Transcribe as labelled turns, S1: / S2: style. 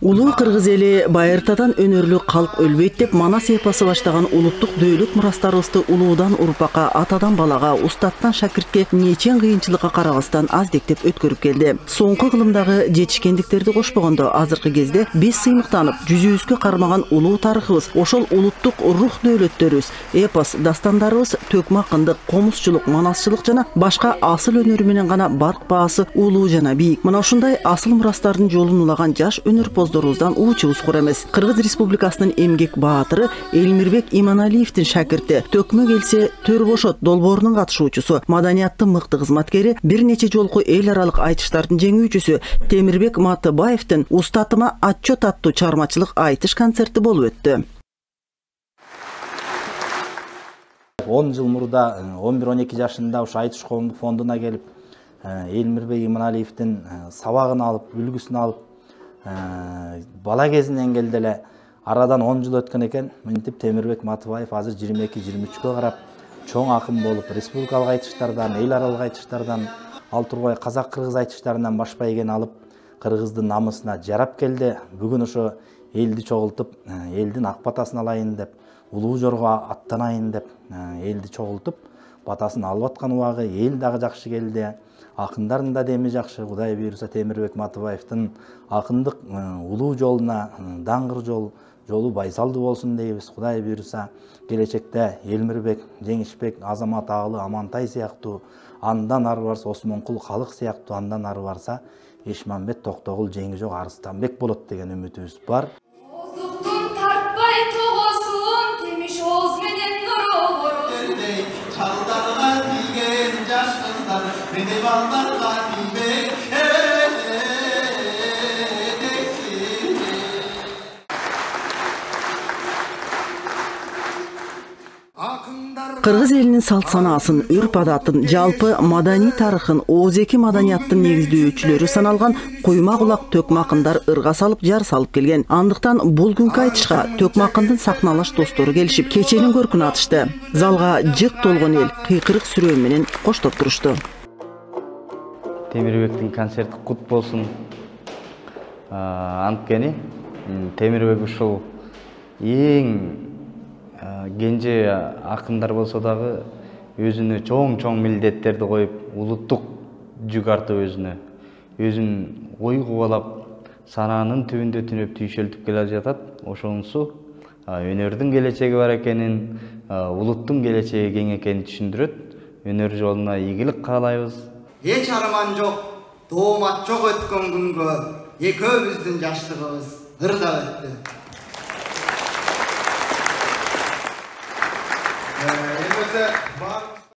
S1: Улуу кыргыз эли байыртадан өнөрлүү калк өлбөйт деп манас эпосы баштаган улуттук дөөлөт мурастарыбызды улуудан урпакка, атадан балага, устаттан шакиртке нечен кыйынчылыкка карабастан аздектеп өткөрүп келди. Соңку кылымдагы жетишкендиктерди кошпогондо азыркы кезде биз сыймыктанып, жүзүбүзгө кармаган улуу тарыхыбыз, ошол улуттук рух дөөлөттөрүбүз, эпос дастандарыбыз, төкмө акындык, комузчулук, манасчылык жана башка асыл өнөрү менен гана барк баасы улуу жана бийик. Мына ушундай асыл мурастардын жолун улаган жаш өнөрпоздорубуздан уучубуз кур эмес. Кыргыз Республикасынын эмгек баатыры Элмирбек Иманалиевдин шакирти, төкмө келсе төр бошот долбоорунун катышуучусу, маданияттын мыкты кызматкери, бир нече жолку эл аралык айтыштардын жеңүүчүсү Темирбек Матыбаевдин Устатыма отчет аттуу чыгармачылык айтыш концерти болуп өттү.
S2: 10 жыл мурда 11-12 жашында ушу айтыш фондуна келип, Элмирбек Иманалиевдин сабагын алып, үлгүсүн алып, бала кезинен келди эле арадан 10 жыл өткөн экен. Мынтип Темирбек Матыбаев азыр 22-23гө карап чоң акын болуп, республикалык айтыштардан, эл аралык айтыштардан, ал тургай казак-кыргыз айтыштарынан баш байгени алып, кыргыздын намысына жарап келди. Бүгүн ошо элди чогултуп, элдин ак батасын алайын деп, улуу жорго аттанайын деп, элди чогултуп, батасын алып аткан убагы эл дагы жакшы келди. Акындардын да деми жакшы. Кудай буйруса Темирбек Матыбаевдин акындык улуу жолуна, даңгыр жолу байсалдуу болсун дейбиз. Кудай буйруса келечекте Элмирбек, Жеңишбек, Азамат Агылы, Амантай сыяктуу, андан ары барса Осмонкул Калык сыяктуу, андан ары барса Эшмамбет Токтогул, Жеңижок Арыстанбек болот деген үмүтүбүз бар.
S1: Кыргыз элинин салт санаасын, үрп адатын, жалпы маданий тарыхын, ооз-эки маданияттын негиздөөчүлөрү саналган куйма кулак төкмө акындар ырга салып, жар салып келген. Андыктан бул күнкү айтышка төкмө акындын сахналаш достору келишип, кеченин көркүн атышты. Залга жык толгон эл кыйкырык сүрөө менен коштоп турушту.
S3: Темирбектин концерти кут болсун. Анткени Темирбек ушул эң кенже акындар болсо дагы өзүнө чоң милдеттерди коюп, улуттук жүк артып өзүн ой кубалап, санаанын түбүндө түнөп түйшөлтүп келе жатат. Ошонусу өнөрдүн келечеги бар экенин, улуттун келечеги кең экенин түшүндүрөт. Өнөр жолуна ийгилик каалайбыз.
S4: Эч арман жок, доомат жок өткөн күнгө экөөбүздүн жаштыгыбыз ырда өттү. Elbette